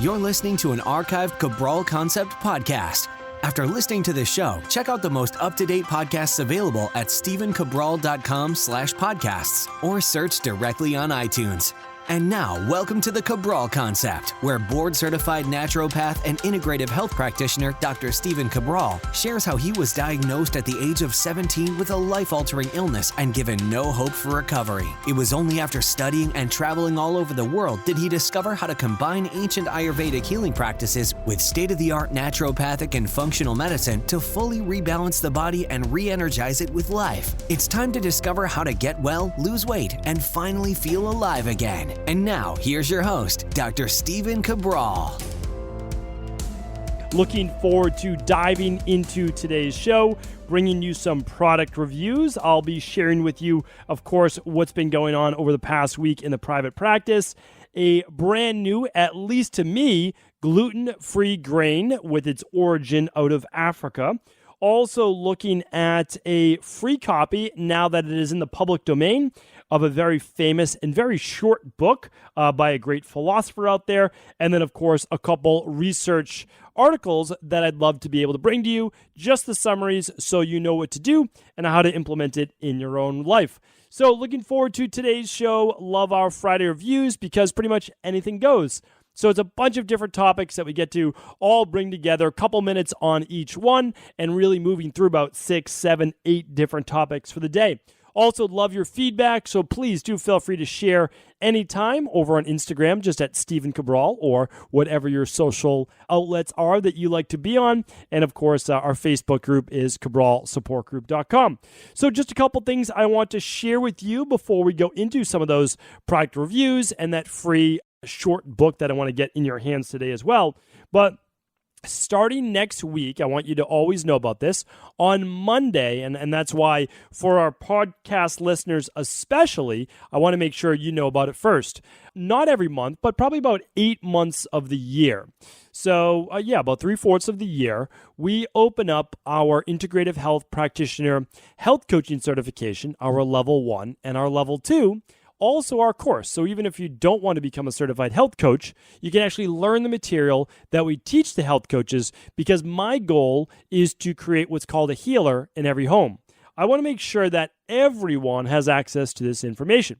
You're listening to an archived Cabral Concept podcast. After listening to this show, check out the most up-to-date podcasts available at stephencabral.com/podcasts or search directly on iTunes. And now, welcome to the Cabral Concept, where board-certified naturopath and integrative health practitioner Dr. Stephen Cabral shares how he was diagnosed at the age of 17 with a life-altering illness and given no hope for recovery. It was only after studying and traveling all over the world did he discover how to combine ancient Ayurvedic healing practices with state-of-the-art naturopathic and functional medicine to fully rebalance the body and re-energize it with life. It's time to discover how to get well, lose weight, and finally feel alive again. And now, here's your host, Dr. Stephen Cabral. Looking forward to diving into today's show, bringing you some product reviews. I'll be sharing with you, of course, what's been going on over the past week in the private practice. A brand new, at least to me, gluten-free grain with its origin out of Africa. Also looking at a free copy, now that it is in the public domain, of a very famous and very short book by a great philosopher out there. And then, of course, a couple research articles that I'd love to be able to bring to you, just the summaries so you know what to do and how to implement it in your own life. So looking forward to today's show. Love our Friday reviews because pretty much anything goes. So it's a bunch of different topics that we get to all bring together, a couple minutes on each one, and really moving through about 6, 7, 8 different topics for the day. Also, love your feedback, so please do feel free to share anytime over on Instagram, just at Stephen Cabral, or whatever your social outlets are that you like to be on. And of course, our Facebook group is cabralsupportgroup.com. So just a couple things I want to share with you before we go into some of those product reviews and that free short book that I want to get in your hands today as well. But starting next week, I want you to always know about this, on Monday, and that's why for our podcast listeners especially, I want to make sure you know about it first. Not every month, but probably about 8 months of the year. So about 3/4 of the year, we open up our integrative health practitioner health coaching certification, our level 1 and our level 2, also our course. So even if you don't want to become a certified health coach, you can actually learn the material that we teach the health coaches, because my goal is to create what's called a healer in every home. I want to make sure that everyone has access to this information.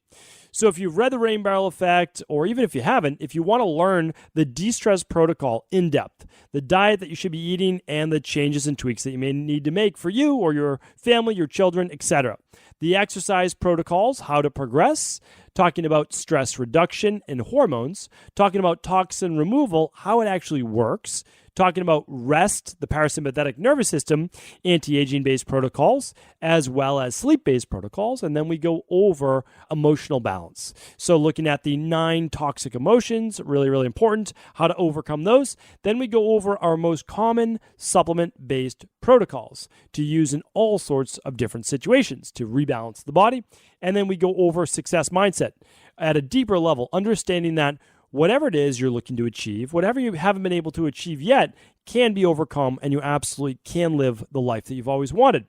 So if you've read The Rain Barrel Effect, or even if you haven't, if you want to learn the de-stress protocol in depth, the diet that you should be eating, and the changes and tweaks that you may need to make for you or your family, your children, etc. The exercise protocols, how to progress, talking about stress reduction and hormones, talking about toxin removal, how it actually works, talking about rest, the parasympathetic nervous system, anti-aging-based protocols, as well as sleep-based protocols, and then we go over emotional balance. So looking at the 9 toxic emotions, really, really important, how to overcome those. Then we go over our most common supplement-based protocols to use in all sorts of different situations to rebalance the body. And then we go over success mindset at a deeper level, understanding that whatever it is you're looking to achieve, whatever you haven't been able to achieve yet, can be overcome, and you absolutely can live the life that you've always wanted.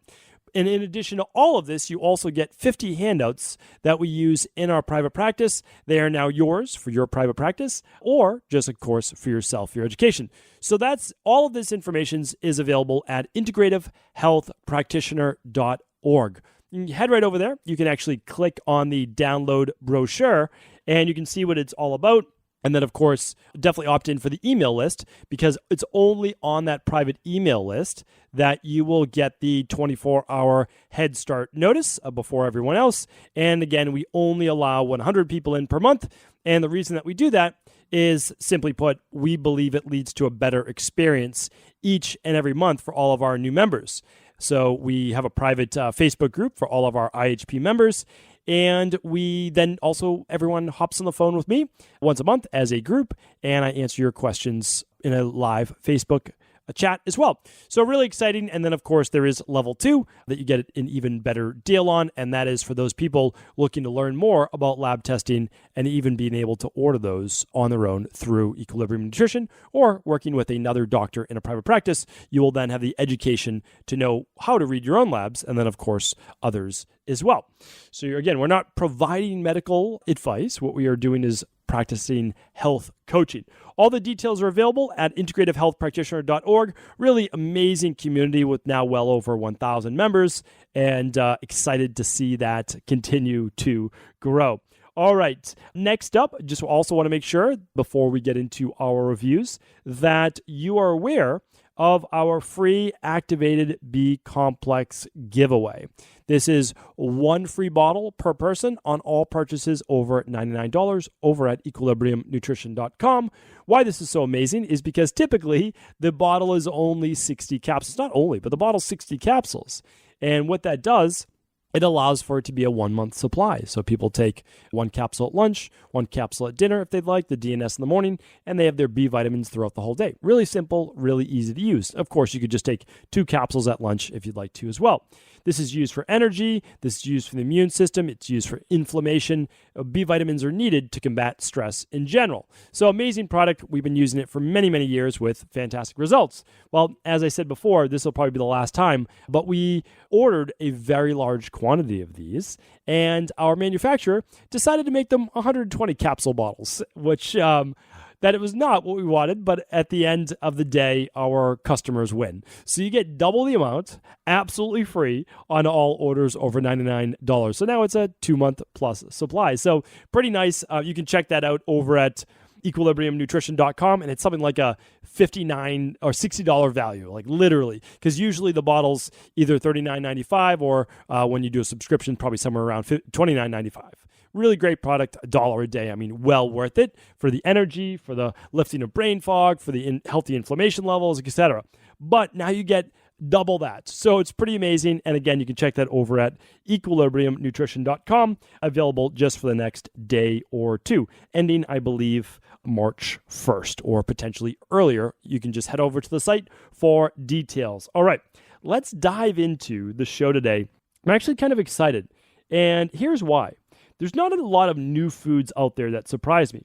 And in addition to all of this, you also get 50 handouts that we use in our private practice. They are now yours for your private practice, or just, of course, for yourself, your education. So that's all of this information is available at integrativehealthpractitioner.org. You can head right over there. You can actually click on the download brochure, and you can see what it's all about. And then, of course, definitely opt in for the email list, because it's only on that private email list that you will get the 24-hour head start notice before everyone else. And again, we only allow 100 people in per month. And the reason that we do that is, simply put, we believe it leads to a better experience each and every month for all of our new members. So we have a private Facebook group for all of our IHP members. And we then also, everyone hops on the phone with me once a month as a group, and I answer your questions in a live Facebook chat as well. So really exciting. And then, of course, there is level 2 that you get an even better deal on. And that is for those people looking to learn more about lab testing and even being able to order those on their own through Equilibrium Nutrition or working with another doctor in a private practice. You will then have the education to know how to read your own labs, and then, of course, others as well. So again, we're not providing medical advice. What we are doing is practicing health coaching. All the details are available at integrativehealthpractitioner.org. Really amazing community with now well over 1,000 members, and excited to see that continue to grow. All right, next up, just also want to make sure before we get into our reviews that you are aware of our free activated B complex giveaway. This is one free bottle per person on all purchases over $99 over at equilibriumnutrition.com. Why this is so amazing is because typically the bottle is only 60 capsules. Not only, but the bottle's 60 capsules. And what that does, it allows for it to be a 1 month supply. So people take one capsule at lunch, one capsule at dinner if they'd like, the DNS in the morning, and they have their B vitamins throughout the whole day. Really simple, really easy to use. Of course, you could just take 2 capsules at lunch if you'd like to as well. This is used for energy. This is used for the immune system. It's used for inflammation. B vitamins are needed to combat stress in general. So amazing product. We've been using it for many, many years with fantastic results. Well, as I said before, this will probably be the last time, but we ordered a very large quantity of these, and our manufacturer decided to make them 120 capsule bottles, which that it was not what we wanted, but at the end of the day, our customers win. So you get double the amount, absolutely free on all orders over $99. So now it's a 2 month plus supply. So pretty nice. You can check that out over at equilibriumnutrition.com, and it's something like a $59 or $60 value, like literally, because usually the bottle's either $39.95 or when you do a subscription, probably somewhere around $29.95. Really great product, $1 a day. I mean, well worth it for the energy, for the lifting of brain fog, for the healthy inflammation levels, etc. But now you get double that. So it's pretty amazing. And again, you can check that over at equilibriumnutrition.com, available just for the next day or two, ending, I believe, March 1st or potentially earlier. You can just head over to the site for details. All right, let's dive into the show today. I'm actually kind of excited, and here's why. There's not a lot of new foods out there that surprise me.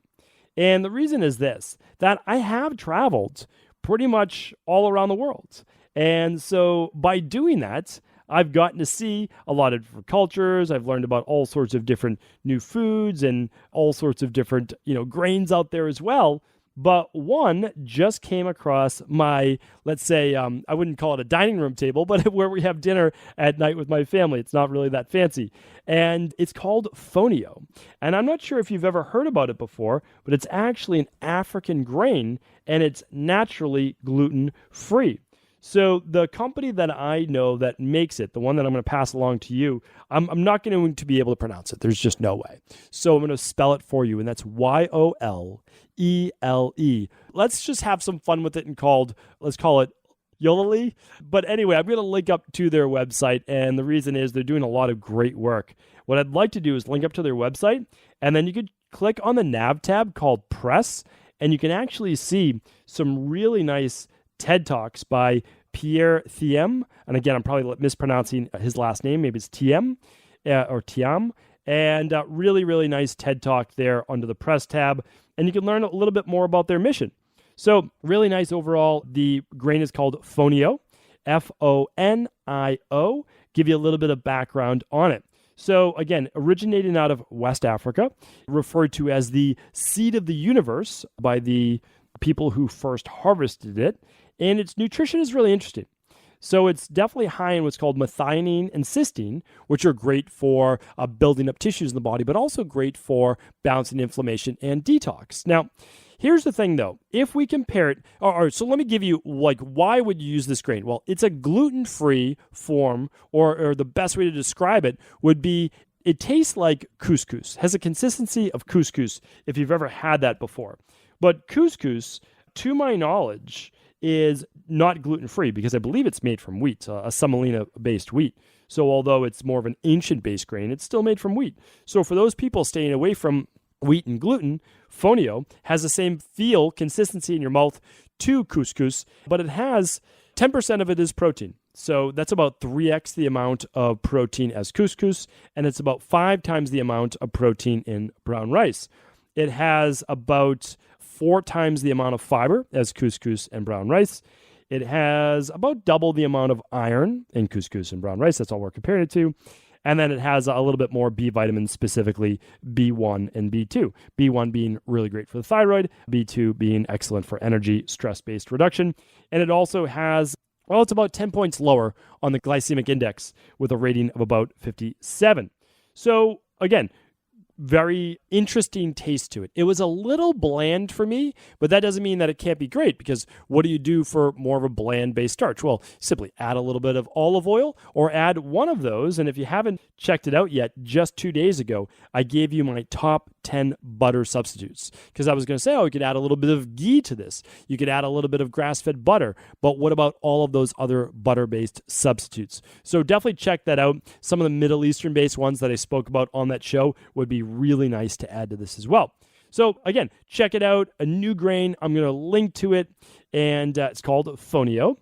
And the reason is this, that I have traveled pretty much all around the world. And so by doing that, I've gotten to see a lot of different cultures. I've learned about all sorts of different new foods and all sorts of different, grains out there as well. But one just came across my, let's say, I wouldn't call it a dining room table, but where we have dinner at night with my family. It's not really that fancy. And it's called Fonio. And I'm not sure if you've ever heard about it before, but it's actually an African grain, and it's naturally gluten-free. So the company that I know that makes it, the one that I'm going to pass along to you, I'm not going to be able to pronounce it. There's just no way. So I'm going to spell it for you, and that's Yolele. Let's just have some fun with it and let's call it Yolele. But anyway, I'm going to link up to their website, and the reason is they're doing a lot of great work. What I'd like to do is link up to their website, and then you could click on the nav tab called Press, and you can actually see some really nice TED Talks by Pierre Thiem. And again, I'm probably mispronouncing his last name. Maybe it's Thiem or Thiam. And really, really nice TED Talk there under the Press tab. And you can learn a little bit more about their mission. So really nice overall. The grain is called Fonio, Fonio. Give you a little bit of background on it. So again, originating out of West Africa, referred to as the seed of the universe by the people who first harvested it. And its nutrition is really interesting. So it's definitely high in what's called methionine and cysteine, which are great for building up tissues in the body, but also great for balancing inflammation and detox. Now, here's the thing though. If we compare it, so let me give you why would you use this grain? Well, it's a gluten-free form, or the best way to describe it would be it tastes like couscous, has a consistency of couscous if you've ever had that before. But couscous, to my knowledge, is not gluten-free because I believe it's made from wheat, a semolina-based wheat. So although it's more of an ancient-based grain, it's still made from wheat. So for those people staying away from wheat and gluten, Fonio has the same feel, consistency in your mouth to couscous, but it has 10% of it is protein. So that's about 3x the amount of protein as couscous, and it's about 5 times the amount of protein in brown rice. It has about 4 times the amount of fiber as couscous and brown rice. It has about double the amount of iron in couscous and brown rice. That's all we're comparing it to. And then it has a little bit more B vitamins, specifically B1 and B2. B1 being really great for the thyroid, B2 being excellent for energy, stress-based reduction. And it also has, well, it's about 10 points lower on the glycemic index with a rating of about 57. So again, very interesting taste to it. It was a little bland for me, but that doesn't mean that it can't be great, because what do you do for more of a bland-based starch? Well, simply add a little bit of olive oil or add one of those. And if you haven't checked it out yet, just 2 days ago, I gave you my top 10 butter substitutes, because I was going to say, you could add a little bit of ghee to this. You could add a little bit of grass-fed butter, but what about all of those other butter-based substitutes? So definitely check that out. Some of the Middle Eastern-based ones that I spoke about on that show would be really nice to add to this as well. So again, check it out. A new grain. I'm going to link to it, and it's called Fonio.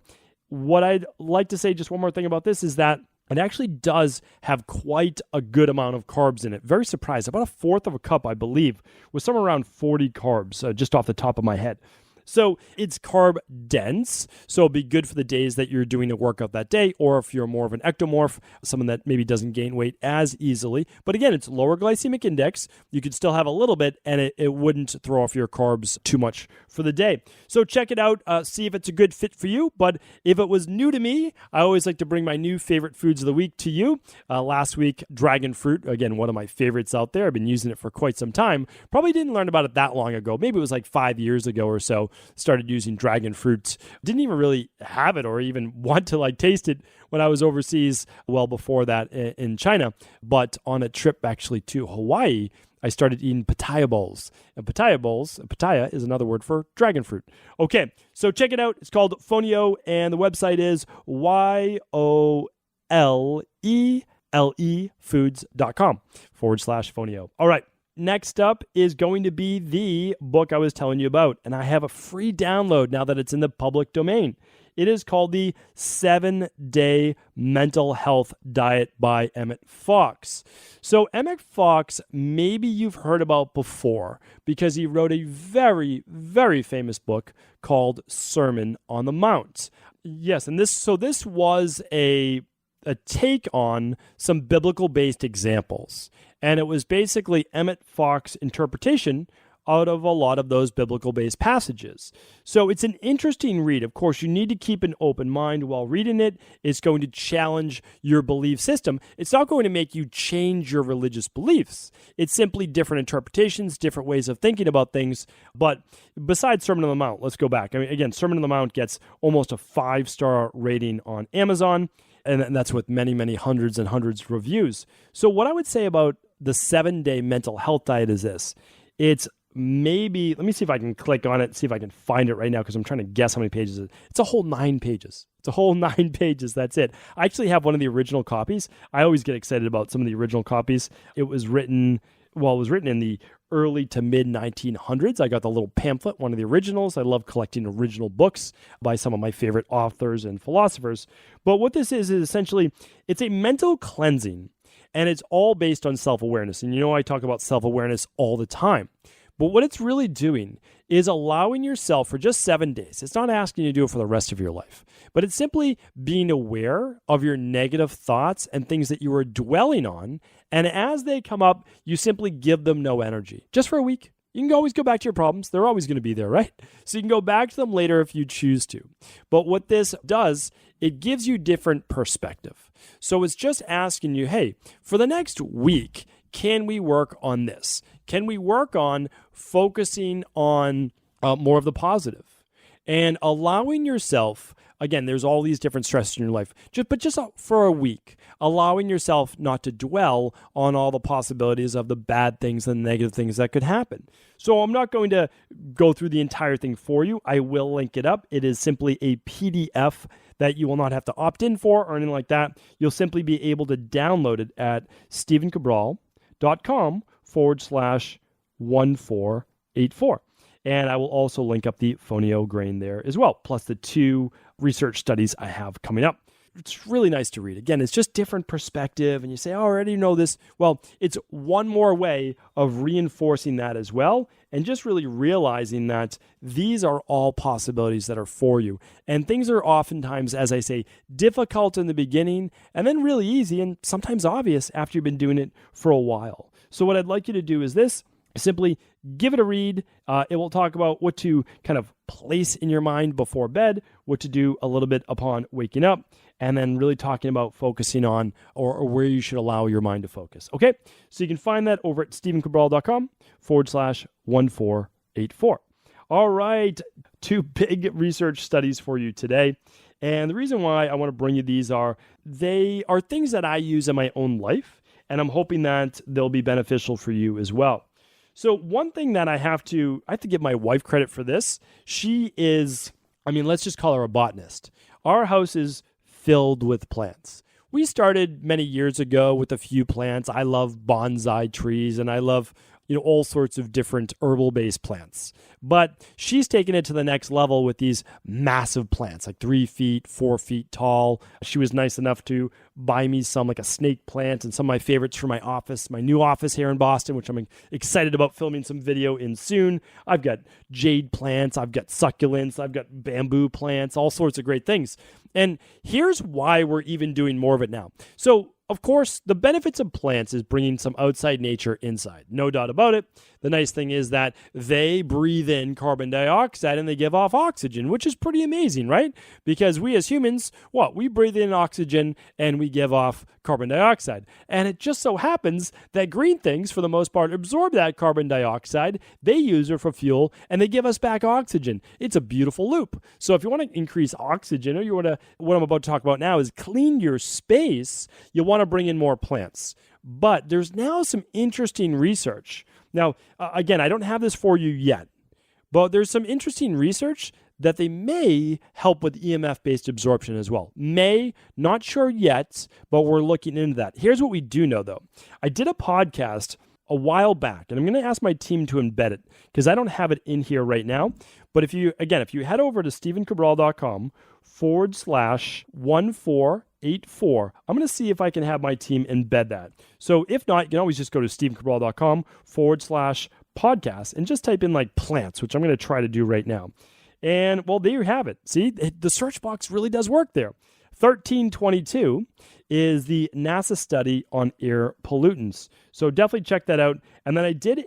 What I'd like to say, just one more thing about this, is that it actually does have quite a good amount of carbs in it. Very surprised. About a fourth of a cup, I believe, was somewhere around 40 carbs, just off the top of my head. So it's carb dense, so it'll be good for the days that you're doing a workout that day, or if you're more of an ectomorph, someone that maybe doesn't gain weight as easily. But again, it's lower glycemic index. You could still have a little bit, and it wouldn't throw off your carbs too much for the day. So check it out, see if it's a good fit for you. But if it was new to me, I always like to bring my new favorite foods of the week to you. Last week, dragon fruit, again, one of my favorites out there. I've been using it for quite some time. Probably didn't learn about it that long ago. Maybe it was like 5 years ago or so. Started using dragon fruit. Didn't even really have it or even want to taste it when I was overseas, well before that in China. But on a trip actually to Hawaii, I started eating pitaya bowls. And pitaya is another word for dragon fruit. Okay, so check it out. It's called Fonio, and the website is YOLELEfoods.com/Fonio. All right. Next up is going to be the book I was telling you about, and I have a free download now that it's in the public domain. It is called the 7-Day Mental Health Diet by Emmett Fox. So Emmett Fox, maybe you've heard about before, because he wrote a very, very famous book called Sermon on the Mount. Yes, and this was a take on some biblical-based examples. And it was basically Emmett Fox's interpretation out of a lot of those biblical-based passages. So it's an interesting read. Of course, you need to keep an open mind while reading it. It's going to challenge your belief system. It's not going to make you change your religious beliefs. It's simply different interpretations, different ways of thinking about things. But besides Sermon on the Mount, let's go back. I mean, again, Sermon on the Mount gets almost a 5-star rating on Amazon, and that's with many, many hundreds and hundreds of reviews. So what I would say about the 7-Day Mental Health Diet is this. It's maybe, let me see if I can click on it, see if I can find it right now, because I'm trying to guess how many pages it is. It's a whole 9 pages. It's a whole 9 pages. That's it. I actually have one of the original copies. I always get excited about some of the original copies. It was written in the early to mid 1900s. I got the little pamphlet, one of the originals. I love collecting original books by some of my favorite authors and philosophers. But what this is essentially, it's a mental cleansing, and it's all based on self-awareness. And I talk about self-awareness all the time. But what it's really doing is allowing yourself for just 7 days. It's not asking you to do it for the rest of your life, but it's simply being aware of your negative thoughts and things that you are dwelling on. And as they come up, you simply give them no energy, just for a week. You can always go back to your problems. They're always going to be there, right? So you can go back to them later if you choose to. But what this does, it gives you different perspective. So it's just asking you, hey, for the next week, can we work on this? Can we work on focusing on more of the positive and allowing yourself, again, there's all these different stresses in your life, just for a week, allowing yourself not to dwell on all the possibilities of the bad things and negative things that could happen. So I'm not going to go through the entire thing for you. I will link it up. It is simply a PDF that you will not have to opt in for or anything like that. You'll simply be able to download it at stevencabral.com/1484. And I will also link up the Fonio grain there as well, plus the 2 research studies I have coming up. it's really nice to read. Again, it's just different perspective, and you say, oh, I already know this. Well, it's one more way of reinforcing that as well, and just really realizing that these are all possibilities that are for you. And things are oftentimes, as I say, difficult in the beginning, and then really easy, and sometimes obvious after you've been doing it for a while. So what I'd like you to do is this. Simply give it a read. It will talk about what to kind of place in your mind before bed, what to do a little bit upon waking up, and then really talking about focusing on or where you should allow your mind to focus. Okay, so you can find that over at stephencabral.com/1484. All right, 2 big research studies for you today. And the reason why I want to bring you these they are things that I use in my own life, and I'm hoping that they'll be beneficial for you as well. So one thing that I have to give my wife credit for this. She is, let's just call her a botanist. Our house is filled with plants. We started many years ago with a few plants. I love bonsai trees, and I love all sorts of different herbal-based plants. But she's taken it to the next level with these massive plants, like 3 feet, 4 feet tall. She was nice enough to buy me some, like a snake plant, and some of my favorites for my office, my new office here in Boston, which I'm excited about filming some video in soon. I've got jade plants, I've got succulents, I've got bamboo plants, all sorts of great things. And here's why we're even doing more of it now. So, of course, the benefits of plants is bringing some outside nature inside. No doubt about it. The nice thing is that they breathe in carbon dioxide and they give off oxygen, which is pretty amazing, right? Because we as humans, we breathe in oxygen and we give off carbon dioxide. And it just so happens that green things, for the most part, absorb that carbon dioxide. They use it for fuel and they give us back oxygen. It's a beautiful loop. So if you want to increase oxygen, or what I'm about to talk about now is clean your space, you want to bring in more plants. But there's now some interesting research. Now, again, I don't have this for you yet, but there's some interesting research that they may help with EMF-based absorption as well. Not sure yet, but we're looking into that. Here's what we do know, though. I did a podcast a while back, and I'm going to ask my team to embed it because I don't have it in here right now. But if you head over to stephencabral.com/1484, I'm going to see if I can have my team embed that. So if not, you can always just go to stephencabral.com/podcast and just type in like plants, which I'm going to try to do right now. And well, there you have it. See, the search box really does work there. 1322 is the NASA study on air pollutants. So definitely check that out. And then I did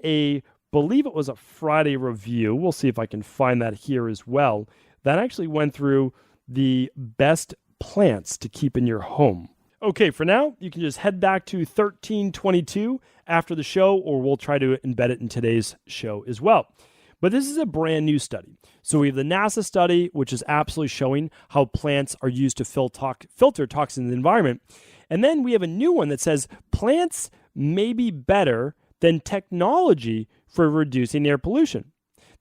believe it was a Friday review. We'll see if I can find that here as well. That actually went through the best plants to keep in your home. Okay, for now, you can just head back to 1322 after the show, or we'll try to embed it in today's show as well. But this is a brand new study. So we have the NASA study, which is absolutely showing how plants are used to filter toxins in the environment. And then we have a new one that says plants may be better than technology for reducing air pollution.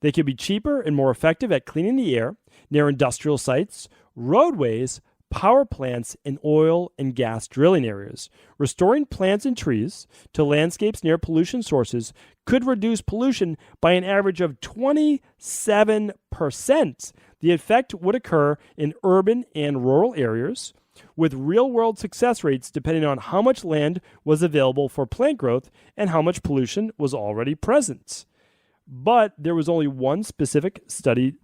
They could be cheaper and more effective at cleaning the air near industrial sites, roadways, power plants, and oil and gas drilling areas. Restoring plants and trees to landscapes near pollution sources could reduce pollution by an average of 27%. The effect would occur in urban and rural areas, with real-world success rates depending on how much land was available for plant growth and how much pollution was already present. But there was only one specific study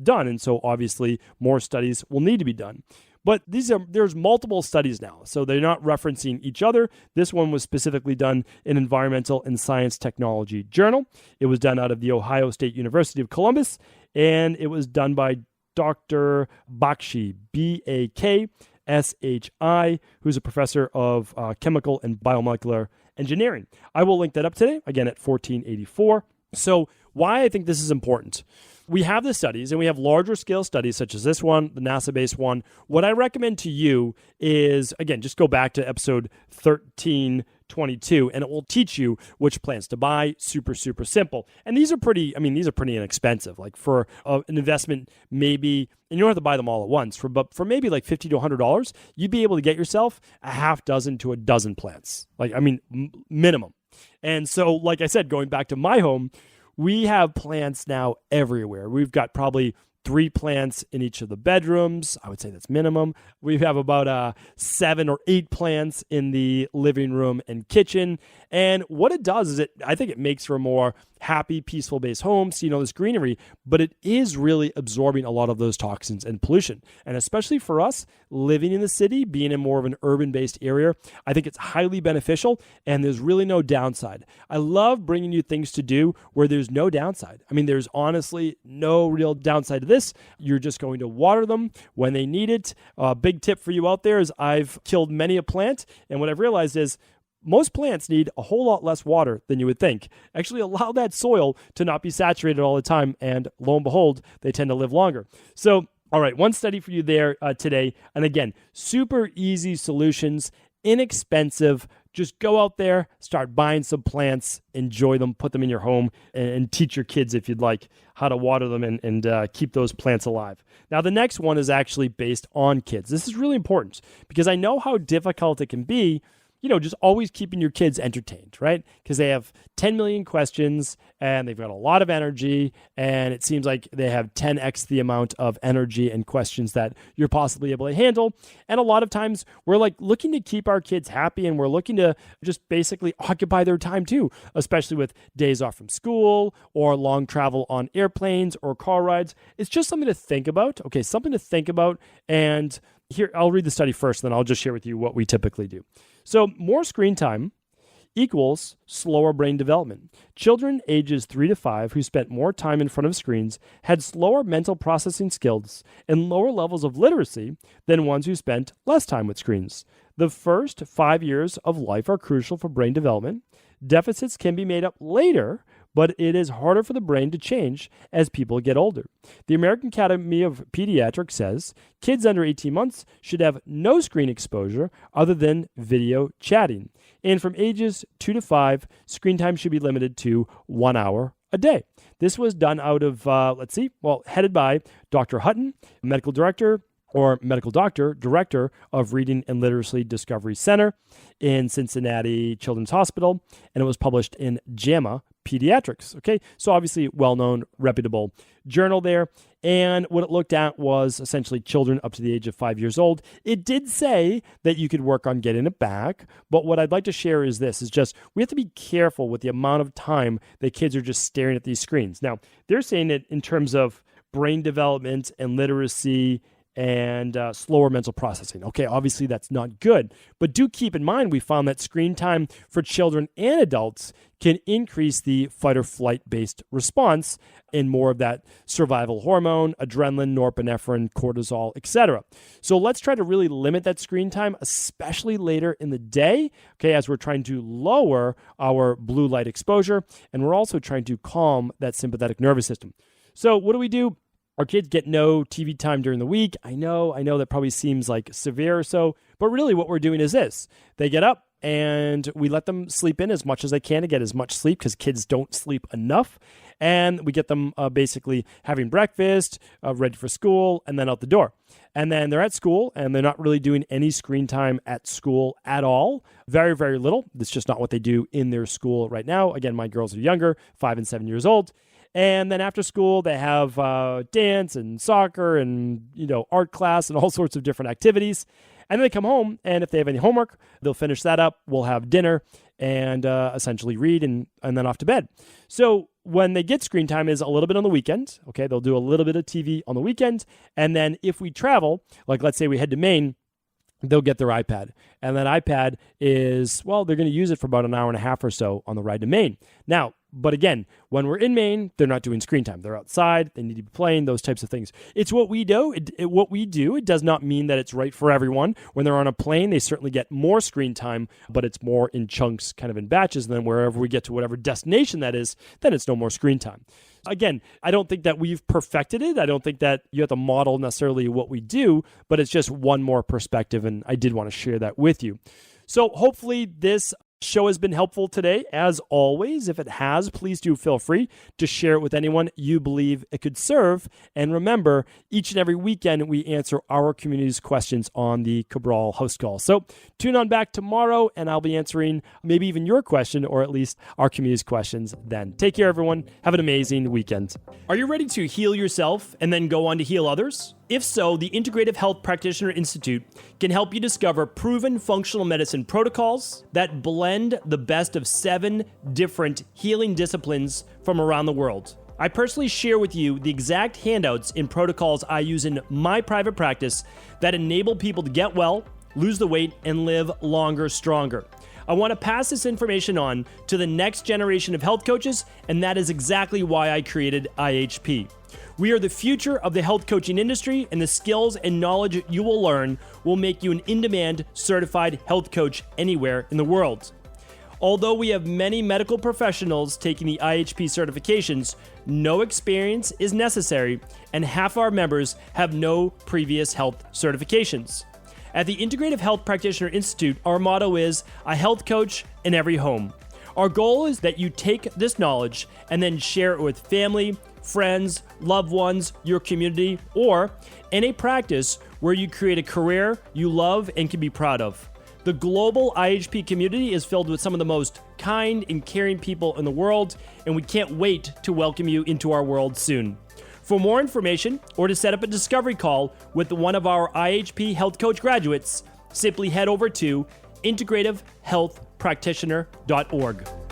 done, and so obviously more studies will need to be done. But there's multiple studies now, so they're not referencing each other. This one was specifically done in Environmental and Science Technology Journal. It was done out of the Ohio State University of Columbus, and it was done by Dr. Bakshi, Bakshi, who's a professor of chemical and biomolecular engineering. I will link that up today, again at 1484. So why I think this is important. We have the studies, and we have larger scale studies such as this one, the NASA-based one. What I recommend to you is, again, just go back to episode 1322, and it will teach you which plants to buy. Super, super simple. And these are pretty inexpensive. Like for an investment, maybe, and you don't have to buy them all at once, but for maybe like $50 to $100, you'd be able to get yourself a half dozen to a dozen plants. Minimum. And so, like I said, going back to my home, we have plants now everywhere. We've got probably 3 plants in each of the bedrooms. I would say that's minimum. We have about 7 or 8 plants in the living room and kitchen. And what it does is I think it makes for a more happy, peaceful based home. So, this greenery, but it is really absorbing a lot of those toxins and pollution. And especially for us living in the city, being in more of an urban based area, I think it's highly beneficial and there's really no downside. I love bringing you things to do where there's no downside. I mean, there's honestly no real downside to this. You're just going to water them when they need it. A big tip for you out there is I've killed many a plant. And what I've realized is most plants need a whole lot less water than you would think. Actually, allow that soil to not be saturated all the time, and lo and behold, they tend to live longer. So, all right, one study for you there today. And again, super easy solutions, inexpensive. Just go out there, start buying some plants, enjoy them, put them in your home, and teach your kids, if you'd like, how to water them and keep those plants alive. Now, the next one is actually based on kids. This is really important because I know how difficult it can be, just always keeping your kids entertained, right? Because they have 10 million questions and they've got a lot of energy, and it seems like they have 10x the amount of energy and questions that you're possibly able to handle. And a lot of times we're looking to keep our kids happy, and we're looking to just basically occupy their time too, especially with days off from school or long travel on airplanes or car rides. It's just something to think about. Okay, something to think about. And here, I'll read the study first, then I'll just share with you what we typically do. So more screen time equals slower brain development. Children ages 3 to 5 who spent more time in front of screens had slower mental processing skills and lower levels of literacy than ones who spent less time with screens. The first 5 years of life are crucial for brain development. Deficits can be made up later, but it is harder for the brain to change as people get older. The American Academy of Pediatrics says kids under 18 months should have no screen exposure other than video chatting. And from ages 2 to 5, screen time should be limited to 1 hour a day. This was done out of, headed by Dr. Hutton, medical director director of Reading and Literacy Discovery Center in Cincinnati Children's Hospital, and it was published in JAMA Pediatrics. Okay, so obviously well-known, reputable journal there. And what it looked at was essentially children up to the age of 5 years old. It did say that you could work on getting it back, but what I'd like to share is this, is just we have to be careful with the amount of time that kids are just staring at these screens. Now, they're saying it in terms of brain development and literacy and slower mental processing. Okay, obviously that's not good, but do keep in mind we found that screen time for children and adults can increase the fight or flight based response in more of that survival hormone, adrenaline, norepinephrine, cortisol, etc. So let's try to really limit that screen time, especially later in the day, okay, as we're trying to lower our blue light exposure, and we're also trying to calm that sympathetic nervous system. So what do? Our kids get no TV time during the week. I know that probably seems like severe or so, but really what we're doing is this. They get up and we let them sleep in as much as they can to get as much sleep because kids don't sleep enough. And we get them basically having breakfast, ready for school, and then out the door. And then they're at school and they're not really doing any screen time at school at all. Very, very little. That's just not what they do in their school right now. Again, my girls are younger, 5 and 7 years old. And then after school, they have dance and soccer and, art class and all sorts of different activities. And then they come home, and if they have any homework, they'll finish that up. We'll have dinner and essentially read and then off to bed. So when they get screen time is a little bit on the weekend. Okay, they'll do a little bit of TV on the weekend. And then if we travel, like let's say we head to Maine, they'll get their iPad. And that iPad is, they're going to use it for about an hour and a half or so on the ride to Maine. Now, but again, when we're in Maine, they're not doing screen time. They're outside. They need to be playing, those types of things. It's what we do. It does not mean that it's right for everyone. When they're on a plane, they certainly get more screen time, but it's more in chunks, kind of in batches. And then wherever we get to whatever destination that is, then it's no more screen time. Again, I don't think that we've perfected it. I don't think that you have to model necessarily what we do, but it's just one more perspective, and I did want to share that with you. So hopefully this Show has been helpful today. As always, if it has, please do feel free to share it with anyone you believe it could serve. And remember, each and every weekend, we answer our community's questions on the Cabral House Call. So tune on back tomorrow, and I'll be answering maybe even your question, or at least our community's questions then. Take care, everyone. Have an amazing weekend. Are you ready to heal yourself and then go on to heal others? If so, the Integrative Health Practitioner Institute can help you discover proven functional medicine protocols that blend the best of 7 different healing disciplines from around the world. I personally share with you the exact handouts and protocols I use in my private practice that enable people to get well, lose the weight, and live longer, stronger. I want to pass this information on to the next generation of health coaches, and that is exactly why I created IHP. We are the future of the health coaching industry, and the skills and knowledge you will learn will make you an in-demand certified health coach anywhere in the world. Although we have many medical professionals taking the IHP certifications, no experience is necessary, and half our members have no previous health certifications. At the Integrative Health Practitioner Institute, our motto is a health coach in every home. Our goal is that you take this knowledge and then share it with family, friends, loved ones, your community, or in a practice where you create a career you love and can be proud of. The global IHP community is filled with some of the most kind and caring people in the world, and we can't wait to welcome you into our world soon. For more information or to set up a discovery call with one of our IHP Health Coach graduates, simply head over to integrativehealthpractitioner.org.